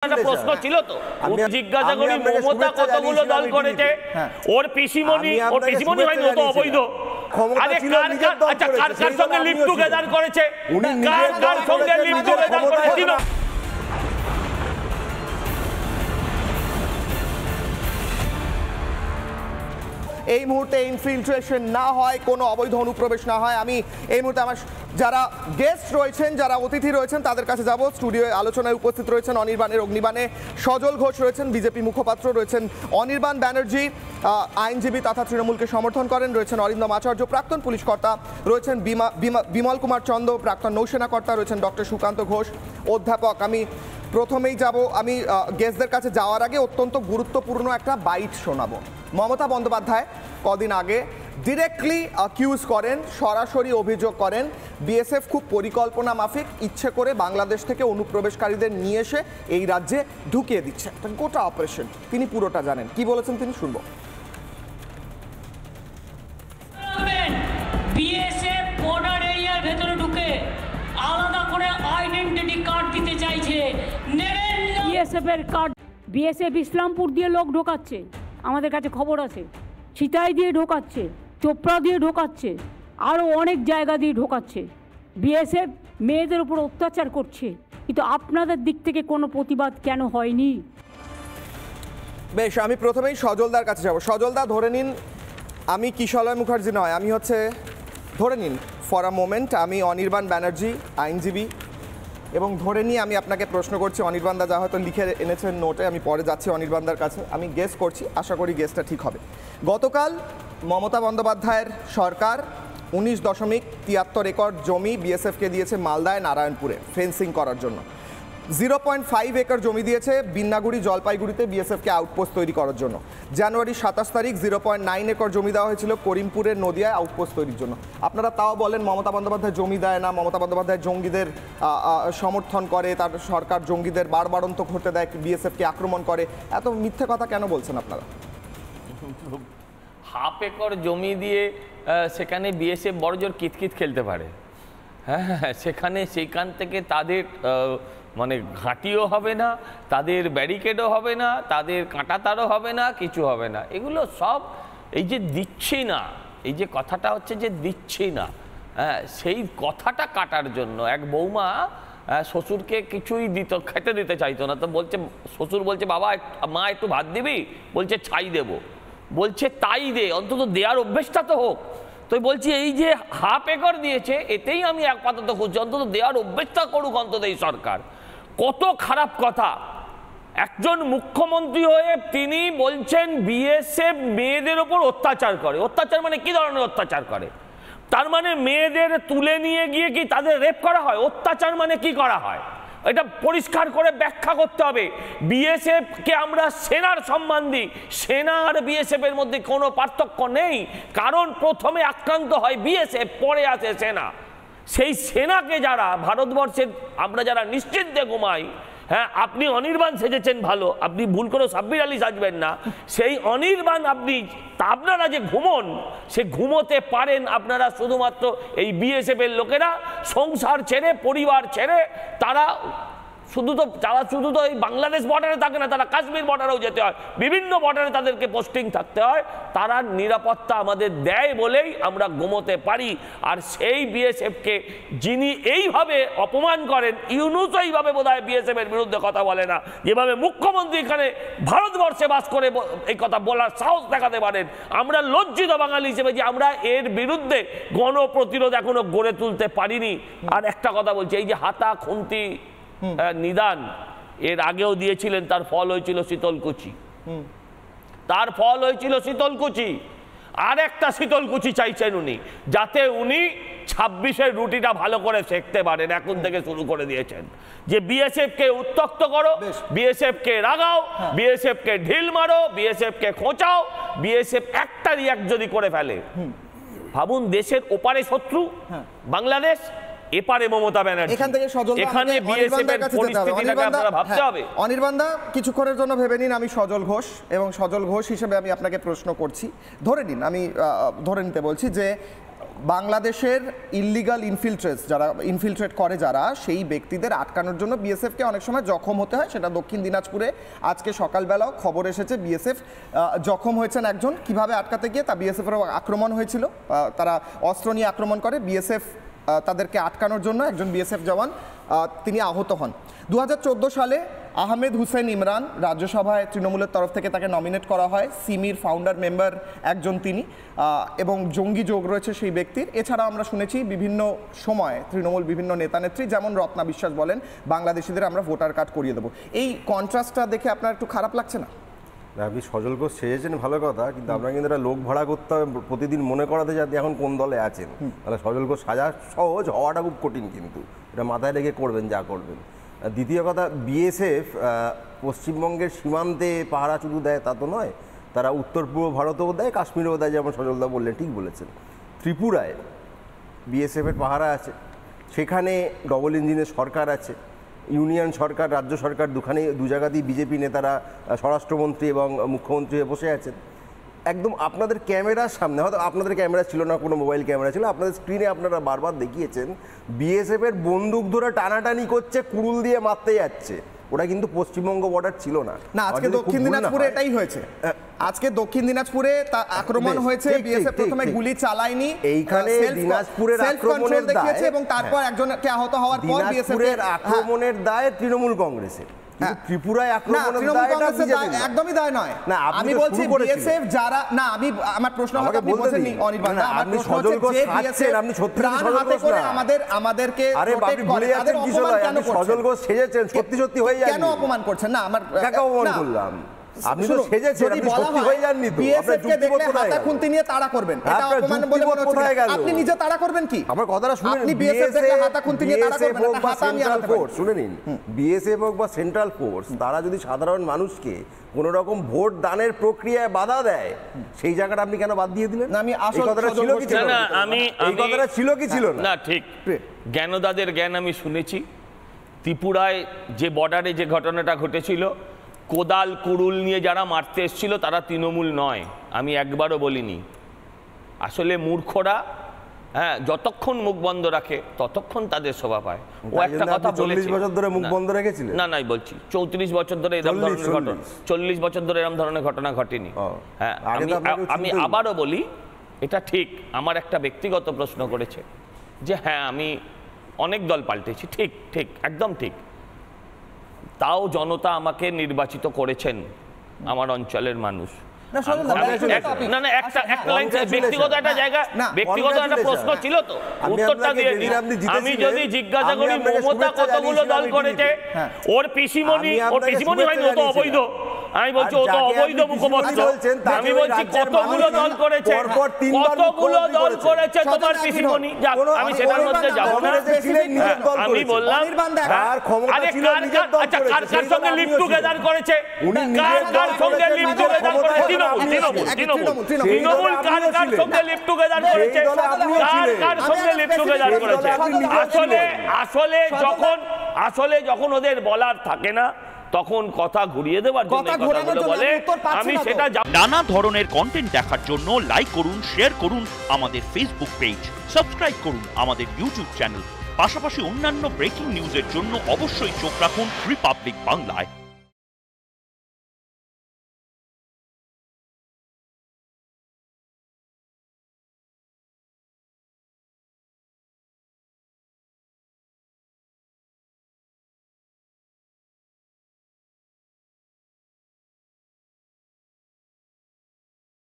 প্রশ্ন ছিল তো জিজ্ঞাসা করি মমতা কতগুলো দল করেছে ওর পিসিমণি হয়নি ও তো অবৈধ আরে কার সঙ্গে লিভ টুগেদার করেছে কার সঙ্গে লিভ টুগেদার করেছিল এই মুহূর্তে ইনফিল্ট্রেশন না হয়, কোনো অবৈধ অনুপ্রবেশ না হয়। আমি এই মুহূর্তে আমার যারা গেস্ট রয়েছেন, যারা অতিথি রয়েছেন তাদের কাছে যাব। স্টুডিওয়ে আলোচনায় উপস্থিত রয়েছেন অনির্বাণের অগ্নিবাণে সজল ঘোষ রয়েছেন, বিজেপি মুখপাত্র রয়েছেন অনির্বাণ ব্যানার্জি, আইনজীবী তথা তৃণমূলকে সমর্থন করেন, রয়েছেন অরিন্দম আচার্য প্রাক্তন পুলিশ কর্তা, রয়েছেন বিমল কুমার চন্দ প্রাক্তন নৌসেনা কর্তা, রয়েছেন ডক্টর সুকান্ত ঘোষ অধ্যাপক। আমি প্রথমেই যাব, আমি গেস্টদের কাছে যাওয়ার আগে অত্যন্ত গুরুত্বপূর্ণ একটা বাইট শোনাবো। মমতা বন্দ্যোপাধ্যায় কদিন আগে ডিরেক্টলি অ্যাকিউজ করেন, সরাসরি অভিযোগ করেন বিএসএফ খুব পরিকল্পনা মাফিক ইচ্ছে করে বাংলাদেশ থেকে অনুপ্রবেশকারীদের নিয়ে এসে এই রাজ্যে ঢুকিয়ে দিচ্ছে, একটা গোটা অপারেশন। তিনি পুরোটা জানেন, কি বলেছেন তিনি শুনবো। বিএসএফ বর্ডার এরিয়ার ভেতরে ঢুকে আলাদা করে আইডেন্টিটি কার্ড দিতে চাইছে। বিএসএফ এর কার্ড, বিএসএফ ইসলামপুর দিয়ে লোক ঢোকাচ্ছে, আমাদের কাছে খবর আছে, চিতাই দিয়ে ঢোকাচ্ছে, চোপড়া দিয়ে ঢোকাচ্ছে, আরও অনেক জায়গা দিয়ে ঢোকাচ্ছে। বিএসএফ মেয়েদের উপর অত্যাচার করছে, কিন্তু আপনাদের দিক থেকে কোনো প্রতিবাদ কেন হয়নি? বেশ, আমি প্রথমেই সজলদার কাছে যাব। সজলদা, ধরে নিন আমি কিশলয় মুখার্জি নয়, আমি ধরে নিন ফর আ মোমেন্ট আমি অনির্বাণ ব্যানার্জি, আইনজীবী, এবং ধরে নিয়ে আমি আপনাকে প্রশ্ন করছি, অনির্বাণদা যা হয়তো লিখে এনেছেন নোটে, আমি পরে যাচ্ছি অনির্বাণদার কাছে, আমি গেস করছি, আশা করি গেসটা ঠিক হবে। গতকাল মমতা বন্দ্যোপাধ্যায়ের সরকার 19.73 একর জমি বিএসএফকে দিয়েছে মালদায় নারায়ণপুরে ফেন্সিং করার জন্য। 0.5 একর জমি দিয়েছে বিন্নাগুড়ি জলপাইগুড়িতে বিএসএফকে আউটপোস্ট তৈরি করার জন্য। জানুয়ারি 27 তারিখ 0.9 একর জমি দেওয়া হয়েছিল করিমপুরের নদিয়ায় আউটপোস্ট তৈরির জন্য। আপনারা তাও বলেন মমতা বন্দ্যোপাধ্যায় জমি দেয় না, মমতা বন্দ্যোপাধ্যায় জঙ্গিদের সমর্থন করে, তার সরকার জঙ্গিদের বারবারন্ত ঘটতে দেয়, বিএসএফকে আক্রমণ করে। এত মিথ্যে কথা কেন বলছেন আপনারা? হাফ একর জমি দিয়ে সেখানে বিএসএফ বড়জোর কিতকিত খেলতে পারে। হ্যাঁ, সেখান থেকে তাদের মানে ঘাঁটিও হবে না, তাদের ব্যারিকেডও হবে না, তাদের কাঁটাতারও হবে না, কিছু হবে না। এগুলো সব এই যে দিচ্ছি না, এই যে কথাটা হচ্ছে যে দিচ্ছি না, হ্যাঁ, সেই কথাটা কাটার জন্য এক বৌমা শ্বশুরকে কিছুই খেতে দিতে চাইতো না, তো বলছে, শ্বশুর বলছে বাবা মা একটু ভাত দিবি, বলছে ছাই দেবো, বলছে তাই দে, অন্তত দেওয়ার অভ্যেসটা তো হোক। তো বলছি এই যে হাফ একর দিয়েছে এতেই আমি আপাতত খুঁজছি, অন্তত দেওয়ার অভ্যেসটা করুক অন্তত এই সরকার। কত খারাপ কথা! একজন মুখ্যমন্ত্রী হয়ে তিনি বলছেন বিএসএফ মেয়েদের ওপর অত্যাচার করে। অত্যাচার মানে কি ধরনের অত্যাচার করে? তার মানে মেয়েদের তুলে নিয়ে গিয়ে কি তাদের রেপ করা হয়? অত্যাচার মানে কি করা হয়? এটা পরিষ্কার করে ব্যাখ্যা করতে হবে। বিএসএফকে আমরা সেনার সম্মান দিই, সেনা আর বিএসএফ এর মধ্যে কোনো পার্থক্য নেই, কারণ প্রথমে আক্রান্ত হয় বিএসএফ, পরে আসে সেনা। সেই সেনাকে যারা ভারতবর্ষের আমরা যারা নিশ্চিন্তে ঘুমাই, হ্যাঁ, আপনি অনির্বাণ সেজেছেন ভালো, আপনি ভুল করে সাব্বির আলী সাজবেন না, সেই অনির্বাণ আপনারা যে ঘুমন, সে ঘুমোতে পারেন আপনারা শুধুমাত্র এই বিএসএফ এর লোকেরা। সংসার ছেড়ে, পরিবার ছেড়ে তারা শুধু তো এই বাংলাদেশ বর্ডারে থাকে না, তারা কাশ্মীর বর্ডারেও যেতে হয়, বিভিন্ন বর্ডারে তাদেরকে পোস্টিং থাকতে হয়। তারা নিরাপত্তা আমাদের দেয় বলেই আমরা ঘুমোতে পারি। আর সেই বিএসএফকে যিনি এইভাবে অপমান করেন, ইউনূস এইভাবে বোধহয় বিএসএফ এর বিরুদ্ধে কথা বলে না, যেভাবে মুখ্যমন্ত্রী এখানে ভারতবর্ষে বাস করে এই কথা বলার সাহস দেখাতে পারেন। আমরা লজ্জিত বাঙালি হিসেবে যে আমরা এর বিরুদ্ধে গণপ্রতিরোধ এখনো গড়ে তুলতে পারিনি। আর একটা কথা বলছি, এই যে হাতা খুন্তি নিদান এর আগেও দিয়েছিলেন, তার ফল হয়েছিল শীতলকুচি, তার ফল হয়েছিল শীতলকুচি। আর একটা শীতলকুচি চাইছেন উনি, যাতে উনি 26-এর রুটিটা ভালো করে শেখতে পারেন। এখন থেকে শুরু করে দিয়েছেন যে বিএসএফ কে উত্তক্ত করো, বিএসএফ কে রাগাও, বিএসএফ কে ঢিল মারো, বিএসএফ কে খোঁচাও। বিএসএফ একটা রিয়াক্ট যদি করে ফেলে, ভাবুন দেশের ওপারে শত্রু বাংলাদেশ, এপারে মমতা ব্যানার্জি, এখান থেকে এখানে বিএসএফ এর পরিস্থিতিটাকে আপনারা ভাবতে হবে। অনির্বাণদা কিছুক্ষণের জন্য ভেবে নিন, আমি সজল ঘোষ, এবং সজল ঘোষ হিসেবে আমি আপনাকে প্রশ্ন করছি। ধরে নিন, আমি ধরে নিতে বলছি যে বাংলাদেশের ইললিগাল যারা ইনফিলট্রেট করে যারা সেই ব্যক্তিদের আটকানোর জন্য বিএসএফকে অনেক সময় জখম হতে হয়। সেটা দক্ষিণ দিনাজপুরে আজকে সকালবেলাও খবর এসেছে, বিএসএফ জখম হয়েছেন একজন। কিভাবে আটকাতে গিয়ে তা বিএসএফের আক্রমণ হয়েছিল, তারা অস্ত্র নিয়ে আক্রমণ করে, বিএসএফ তাদেরকে আটকানোর জন্য একজন বিএসএফ জওয়ান তিনি আহত হন। 2014 সালে আহমেদ হুসেন ইমরান রাজ্যসভায় তৃণমূলের তরফ থেকে তাকে নমিনেট করা হয়, সিমির ফাউন্ডার মেম্বার একজন তিনি, এবং জঙ্গি যোগ রয়েছে সেই ব্যক্তির। এছাড়া আমরা শুনেছি বিভিন্ন সময় তৃণমূল বিভিন্ন নেতানেত্রী যেমন রত্না বিশ্বাস বলেন বাংলাদেশিদের আমরা ভোটার কার্ড করিয়ে দেবো। এই কন্ট্রাস্টটা দেখে আপনার একটু খারাপ লাগছে না? আপনি সজল ঘোষ সেজেছেন ভালো কথা, কিন্তু আপনার কিন্তু একটা লোক ভাড়া করতে হবে প্রতিদিন মনে করাতে যাতে এখন কোন দলে আছেন। তাহলে সজল ঘোষ সাজা সহজ, হওয়াটা খুব কঠিন, কিন্তু এটা মাথায় রেখে করবেন যা করবেন। দ্বিতীয় কথা, বিএসএফ পশ্চিমবঙ্গের সীমান্তে পাহারা শুধু দেয় তা তো নয়, তারা উত্তর পূর্ব ভারতেও দেয়, কাশ্মীরেও দেয়, যেমন সজলদা বললেন, ঠিক বলেছেন। ত্রিপুরায় বিএসএফের পাহারা আছে, সেখানে ডবল ইঞ্জিনের সরকার আছে, ইউনিয়ন সরকার, রাজ্য সরকার, দু জায়গাতেই বিজেপি নেতারা স্বরাষ্ট্রমন্ত্রী এবং মুখ্যমন্ত্রী হয়ে বসে আছেন। একদম আপনাদের ক্যামেরার সামনে, হয়তো আপনাদের ক্যামেরা ছিল না, কোনো মোবাইল ক্যামেরা ছিল, আপনাদের স্ক্রিনে আপনারা বারবার দেখিয়েছেন বিএসএফের বন্দুক ধরে টানাটানি করছে, কুড়ুল দিয়ে মারতে যাচ্ছে। ওটা কিন্তু পশ্চিমবঙ্গ বর্ডার ছিল না। না, আজকে দক্ষিণ দিনাজপুরে এটাই হয়েছে। আজকে দক্ষিণ দিনাজপুরে আক্রমণ হয়েছে, বিএসএফ প্রথমে গুলি চালায়নি, এইখানে দিনাজপুরের আক্রমণের দায় এবং তারপর একজনকে আহত হওয়ার পর দিনাজপুরের আক্রমণের দায় তৃণমূল কংগ্রেসের। ত্রিপুরায় আক্রমণের দায় একদমই দায় নয়। আমি বলছি বিএসএফ যারা, না আমি আমার প্রশ্ন হলো আপনি বলছেননি অনির্বাণ, আপনি সজল ঘোষ খাচ্ছেন, আপনি সত্যি সজল ঘোষ না, আমাদেরকে আরে বাপি ভুলে যাচ্ছেন কিশোর, আপনি সজল ঘোষ সেজেছেন, সত্যি সত্যি হয়ে যান। কেন অপমান করছেন? না আমার কাকে অপমান করলাম? আপনি তো সেজেছেন, আপনি সত্যি হয়ে যাননি তো। আপনার যুক্তিবোধ কোথায় গেল? খুনতি নিয়ে তাড়া করবেন, এটা অপমান বলে মনে হচ্ছে। আপনি নিজে তাড়া করবেন কি? আমার কথাটা শুনুন, আপনি বিএসএফ দেখলে হাতা খুনতি নিয়ে তাড়া করবেন, এটা হাতা আমি আনতে পারি। শুনে নিন, বিএসএফ হোক বা সেন্ট্রাল ফোর্স, তারা যদি সাধারণ মানুষকে কোন রকম ভোট দানের প্রক্রিয়ায় বাধা দেয়, সেই জায়গাটা আপনি কেন বাদ দিয়ে দিলেন? না, আমি আসল কথাটা ছিল কি ছিল না? এই কথাটা ছিল কি ছিল না? না, ঠিক। জ্ঞানদাদের জ্ঞান আমি শুনেছি। ত্রিপুরায় যে বর্ডারে যে ঘটনাটা ঘটেছিল, কোদাল কুড়ুল নিয়ে যারা মারতে এসেছিল তারা তৃণমূল নয়, আমি একবারও বলিনি। আসলে মূর্খরা যতক্ষণ মুখ বন্ধ রাখে ততক্ষণ তাদের শোভা পায়। ও একটা কথা বলেছে, 40 বছর ধরে মুখ বন্ধ রেখেছিলেন? না নাই বলছি 34 বছর ধরে এরকম ধরনের ঘটনা, 40 বছর ধরে এরকম ধরনের ঘটনা ঘটেনি। হ্যাঁ, আমি আবারও বলি, এটা ঠিক। আমার একটা ব্যক্তিগত প্রশ্ন করেছে যে হ্যাঁ আমি অনেক দল পাল্টেছি, ঠিক ঠিক, একদম ঠিক। তাও জনতা আমাকে নির্বাচিত করেছেন, আমার অঞ্চলের মানুষ। ব্যক্তিগত একটা জায়গা, ব্যক্তিগত একটা প্রশ্ন ছিল তো, উত্তরটা দিয়ে দিই। আমি যদি জিজ্ঞাসা করি মমতা কতগুলো দল করেছে, ওর পিসিমণি হয়নি, ও তো অবৈধ। আমি বলছি ও তো অবৈধ মুখপাত্র। আমি বলছি কতগুলো দল করেছে, কতগুলো দল করেছে তোমার পিসিমণি। আমি সেটার মধ্যে যাবো না। আমি বললাম আচ্ছা, কার কার সঙ্গে লিভ টুগেদার করেছে, কার কার সঙ্গে লিভ টুগেদার করেছে? তৃণমূল কার কার সঙ্গে লিভ টুগেদার করেছে, কার কার সঙ্গে লিভ টুগেদার করেছে? আসলে যখন ওদের বলার থাকে না, তখন কথা ঘুরিয়ে দেওয়ার জন্য কথাগুলো বলে। আমি সেটা নানা ধরনের কন্টেন্ট দেখার জন্য লাইক করুন, শেয়ার করুন আমাদের ফেসবুক পেজ, সাবস্ক্রাইব করুন আমাদের ইউটিউব চ্যানেল। পাশাপাশি অন্যান্য ব্রেকিং নিউজের জন্য অবশ্যই চোখ রাখুন রিপাবলিক বাংলায়।